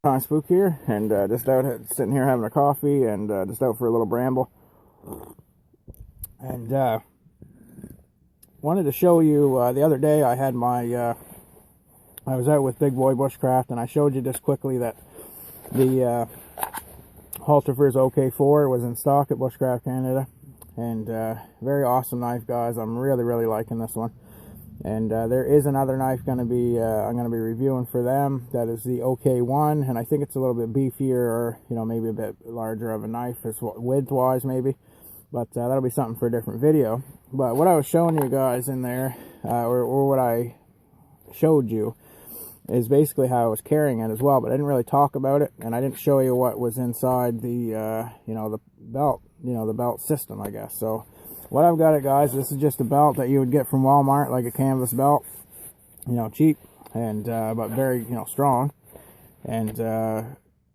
Spook here, and just out sitting here having a coffee, and just out for a little bramble. And wanted to show you the other day I had my I was out with Big Boy Bushcraft, and I showed you just quickly that the Halterfors OK4 was in stock at Bushcraft Canada, and very awesome knife, guys. I'm really liking this one. And there is another knife going to be I'm going to be reviewing for them. That is the OK1, and I think it's a little bit beefier, or maybe a bit larger of a knife as width wise maybe, but that'll be something for a different video. But what I was showing you guys in there, or what I showed you, is basically how I was carrying it as well, but I didn't really talk about it, and I didn't show you what was inside the the belt, the belt system, I guess. So what I've got, guys, this is just a belt that you would get from Walmart, like a canvas belt, cheap, and but very strong. And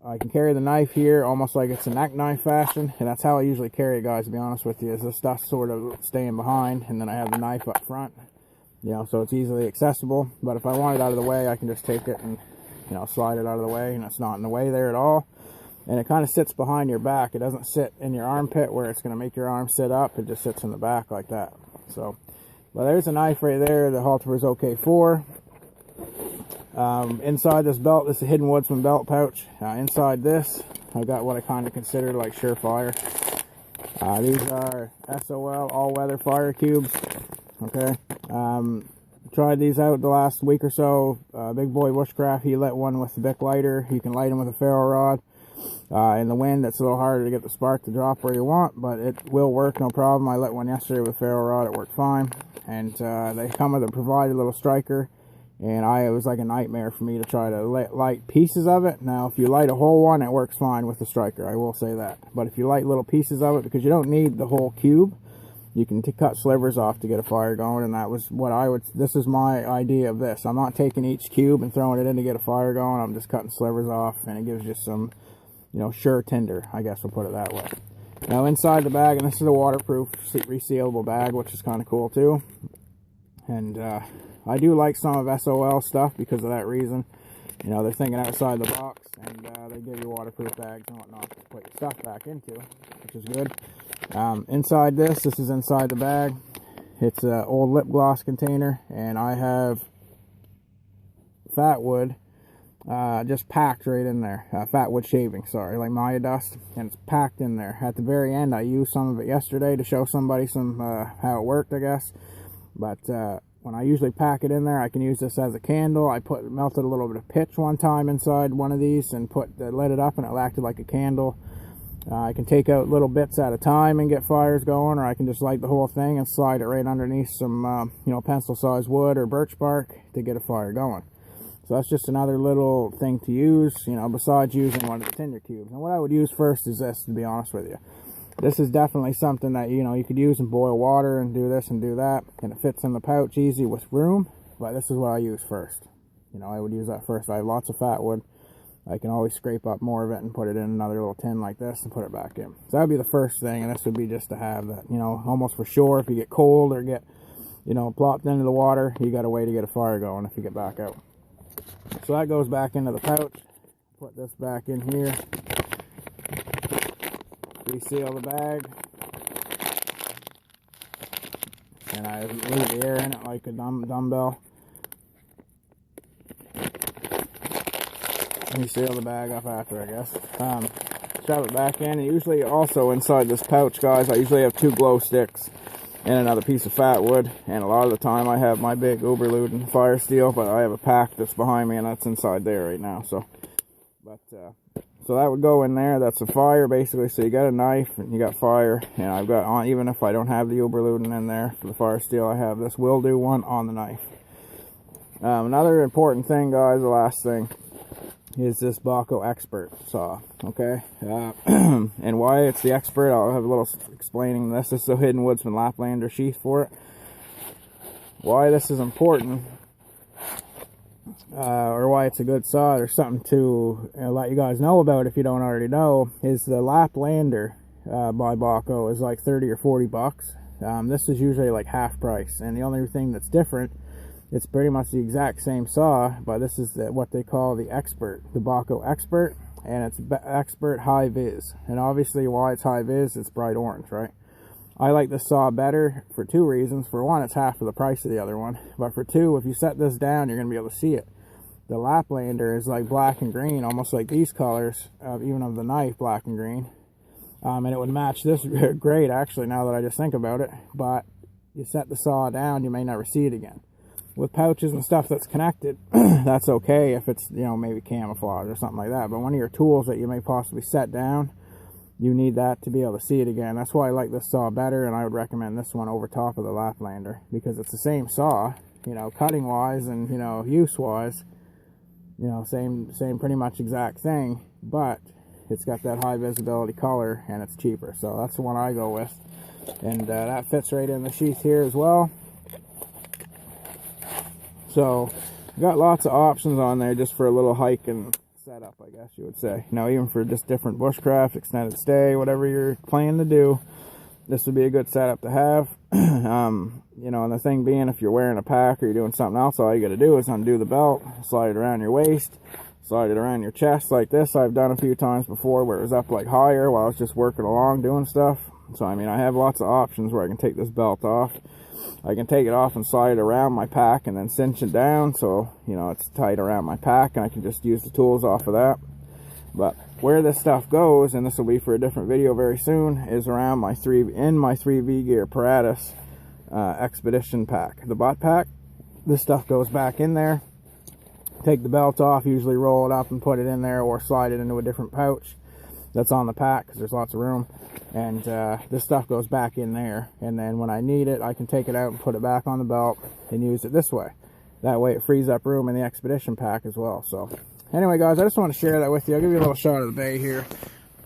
I can carry the knife here almost like it's a neck knife fashion, and that's how I usually carry it, guys, to be honest with you, is this stuff sort of staying behind, and then I have the knife up front, so it's easily accessible. But if I want it out of the way, I can just take it and slide it out of the way, and it's not in the way there at all. And it kind of sits behind your back. It doesn't sit in your armpit where it's going to make your arm sit up. It just sits in the back like that. So, well, there's a knife right there, the Halterfors OK4. Inside this belt, this is a Hidden Woodsman belt pouch. Inside this, I've got what I kind of consider like Surefire. These are SOL all-weather fire cubes. Okay. Tried these out the last week or so. Big Boy Bushcraft, he lit one with the Bic lighter. You can light them with a ferro rod. In the wind, it's a little harder to get the spark to drop where you want, but it will work, no problem. I lit one yesterday with ferro rod, it worked fine. And they come with a provided little striker, and it was like a nightmare for me to try to light pieces of it. Now, if you light a whole one, it works fine with the striker, I will say that. But if you light little pieces of it, because you don't need the whole cube, you can cut slivers off to get a fire going, and that was what this is my idea of this. I'm not taking each cube and throwing it in to get a fire going. I'm just cutting slivers off, and it gives you some sure tinder, I guess we'll put it that way. Now inside the bag, and this is a waterproof resealable bag, which is kind of cool too. And I do like some of SOL stuff because of that reason. They're thinking outside the box, and they give you waterproof bags and whatnot to put your stuff back into, which is good. Inside this is inside the bag. It's an old lip gloss container, and I have Fatwood just packed right in there. Fatwood shaving, sorry, like Maya dust, and it's packed in there. At the very end, I used some of it yesterday to show somebody how it worked, I guess. But when I usually pack it in there, I can use this as a candle. I melted a little bit of pitch one time inside one of these and lit it up, and it acted like a candle. I can take out little bits at a time and get fires going, or I can just light the whole thing and slide it right underneath some pencil-sized wood or birch bark to get a fire going. So that's just another little thing to use, besides using one of the tinder cubes. And what I would use first is this, to be honest with you. This is definitely something that, you could use and boil water and do this and do that. And it fits in the pouch easy with room. But this is what I use first. I would use that first. I have lots of Fatwood. I can always scrape up more of it and put it in another little tin like this and put it back in. So that would be the first thing. And this would be just to have that, almost for sure. If you get cold or get, plopped into the water, you got a way to get a fire going if you get back out. So that goes back into the pouch. Put this back in here. Reseal the bag. And I leave the air in it like a dumbbell. Reseal the bag up after, I guess. Shove it back in. And usually also inside this pouch, guys, I usually have 2 glow sticks and another piece of Fatwood, and a lot of the time I have my big Uberluden fire steel, but I have a pack that's behind me, and that's inside there right now. So that would go in there. That's a fire basically. So you got a knife and you got fire, and I've got on, even if I don't have the Uberluden in there for the fire steel, I have this Will-Do one on the knife. Another important thing, guys, the last thing, is this Bahco Expert saw, okay? And why it's the Expert, I'll have a little explaining this. This is a Hidden Woodsman Laplander sheath for it. Why this is important, or why it's a good saw, or something to let you guys know about if you don't already know, is the Laplander by Bahco is like 30 or 40 bucks. This is usually like half price, and the only thing that's different It's pretty much the exact same saw, but this is what they call the Expert, the Bahco Expert, and it's Expert High Vis. And obviously why it's high vis, it's bright orange, right? I like this saw better for two reasons. For one, it's half of the price of the other one, but for two, if you set this down, you're going to be able to see it. The Laplander is like black and green, almost like these colors, even of the knife, black and green. And it would match this great, actually, now that I just think about it. But you set the saw down, you may never see it again. With pouches and stuff that's connected, that's okay if it's, you know, maybe camouflage or something like that. But one of your tools that you may possibly set down, you need that to be able to see it again. That's why I like this saw better, and I would recommend this one over top of the Laplander, because it's the same saw, you know, cutting wise and, you know, use wise, you know, same pretty much exact thing, but it's got that high visibility color and it's cheaper. So that's the one I go with, and that fits right in the sheath here as well. So got lots of options on there just for a little hike and setup, I guess you would say. Now, even for just different bushcraft, extended stay, whatever you're planning to do, this would be a good setup to have. You know, and the thing being, if you're wearing a pack or you're doing something else, all you got to do is undo the belt, slide it around your waist, slide it around your chest like this. I've done a few times before where it was up like higher while I was just working along doing stuff. So I mean, I have lots of options where I can take this belt off. I can take it off and slide it around my pack and then cinch it down so, you know, it's tight around my pack, and I can just use the tools off of that. But where this stuff goes, and this will be for a different video very soon, is around my 3V Gear Paratus Expedition pack, the butt pack. This stuff goes back in there. Take the belt off, usually roll it up and put it in there, or slide it into a different pouch that's on the pack, because there's lots of room. And this stuff goes back in there, and then when I need it, I can take it out and put it back on the belt and use it this way. That way it frees up room in the Expedition pack as well. So anyway, guys, I just want to share that with you. I'll give you a little shot of the bay here,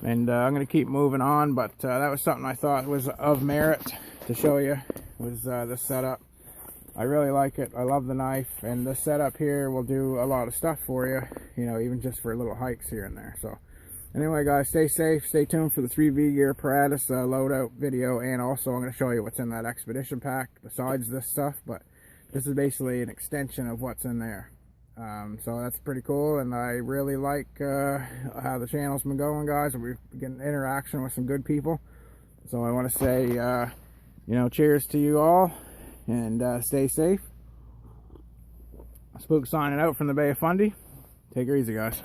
and I'm going to keep moving on, but that was something I thought was of merit to show you, was this setup. I really like it. I love the knife, and this setup here will do a lot of stuff for you, you know, even just for little hikes here and there. So anyway, guys, stay safe. Stay tuned for the 3V Gear Paratus loadout video, and also I'm going to show you what's in that Expedition pack besides this stuff, but this is basically an extension of what's in there. So that's pretty cool, and I really like how the channel's been going, guys. We're getting interaction with some good people. So I want to say, you know, cheers to you all, and stay safe. Spook signing out from the Bay of Fundy. Take it easy, guys.